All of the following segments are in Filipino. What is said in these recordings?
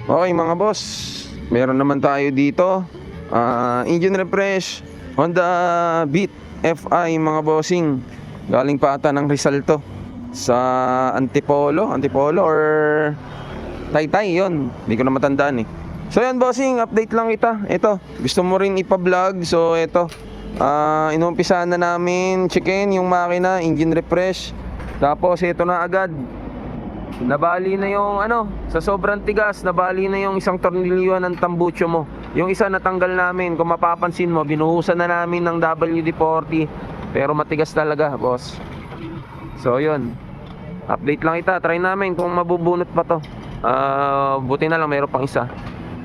Okay mga boss, meron naman tayo dito engine refresh Honda Beat FI mga bossing. Galing pa ata ng Rizal to, sa Antipolo or Taytay, yon hindi ko na matandaan eh. So yan bossing, update lang kita. Ito, gusto mo rin ipa-vlog. So ito, inumpisahan na namin checkin yung makina, engine refresh. Tapos ito na agad, nabali na yung sa sobrang tigas, nabali na yung isang tornilyo ng tambucho mo. Yung isa natanggal namin, kung mapapansin mo, binuhusan na namin ng WD-40. Pero matigas talaga boss. So yun, update lang kita. Try namin kung mabubunot pa to. Buti na lang mayroon pang isa.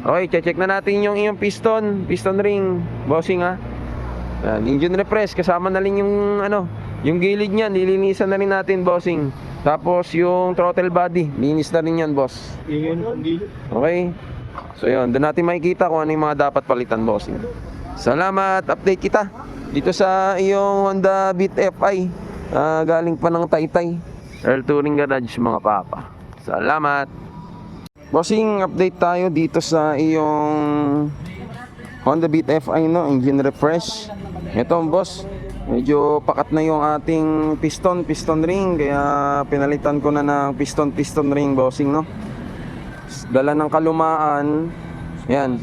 Okay, check na natin yung piston ring bossing ha. Yan, engine refresh, kasama na rin yung yung gilid niyan, nilinisan na rin natin bossing. Tapos yung throttle body, linis na rin yan boss. Okay. So yun, doon natin makikita kung ano yung mga dapat palitan bossing. Salamat, update kita dito sa iyong Honda Beat FI. Galing pa ng Taytay Earl Touring Garage mga papa. Salamat bossing, update tayo dito sa iyong Honda Beat FI engine refresh. Ito boss, medyo pakat na yung ating piston ring, kaya pinalitan ko na ng piston ring bossing dala ng kalumaan. Yan,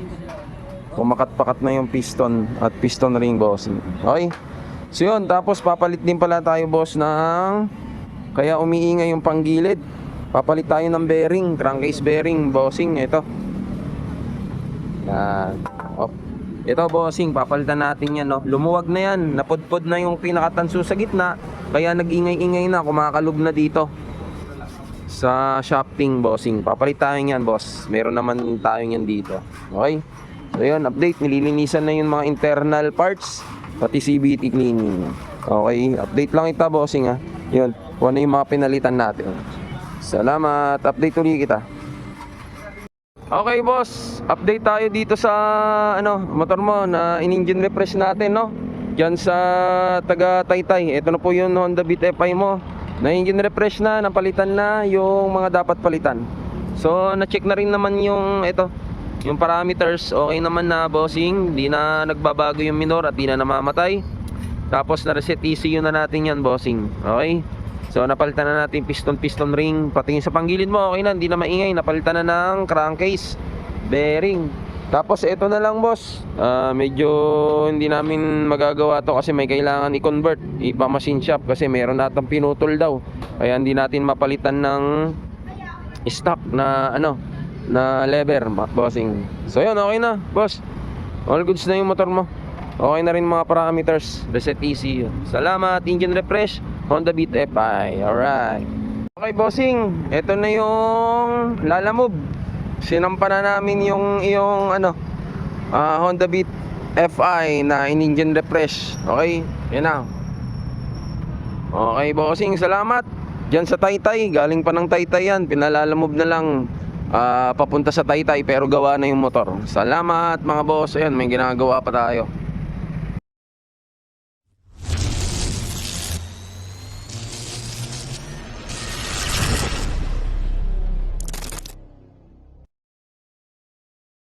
kumakat-pakat na yung piston at piston ring bossing. Okay, so yun, tapos papalit din pala tayo boss ng, kaya umiingay yung panggilid, papalit tayo ng bearing, crankcase bearing bossing. Ito yan, ito bossing, papalitan natin yan lumuwag na yan, napudpod na yung pinakatanso sa gitna, kaya nag-ingay-ingay na, kumakalog na dito sa shafting bossing. Papalit tayo yan boss, meron naman tayo yan dito. Okay, so yun, update, nililinisan na yung mga internal parts, pati CVT cleaning. Okay, update lang ita bossing ha. Yun, kung ano yung mga pinalitan natin. Salamat, update ulit kita. Okay boss, update tayo dito sa motor mo na in-engine refresh natin diyan sa taga Taytay. Ito na po yung Honda Beat FI mo na engine refresh na, napalitan na yung mga dapat palitan. So na-check na rin naman yung yung parameters, okay naman na bossing, hindi na nagbabago yung minor at di na namamatay. Tapos na-reset ECU na natin yan bossing. Okay, so napalitan na natin piston ring, pati sa panggilid mo okay na, hindi na maingay. Napalitan na ng crankcase bearing. Tapos ito na lang boss, medyo hindi namin magagawa to kasi may kailangan i-convert, ipa-machine shop kasi meron natang pinutol daw, kaya hindi natin mapalitan ng stock na na lever bossing. So yun, okay na boss, all goods na yung motor mo. Okay na rin mga parameters, reset ECU. Salamat, engine refresh Honda Beat FI. Alright. Okay bossing, ito na yung lalamove. Sinampa na namin yung Honda Beat FI na in-engine refresh. Okay, yan na. Okay bossing, salamat. Diyan sa Taytay, galing pa ng Taytay yan, pinalalamove na lang papunta sa Taytay pero gawa na yung motor. Salamat mga boss. Ayan, may ginagawa pa tayo.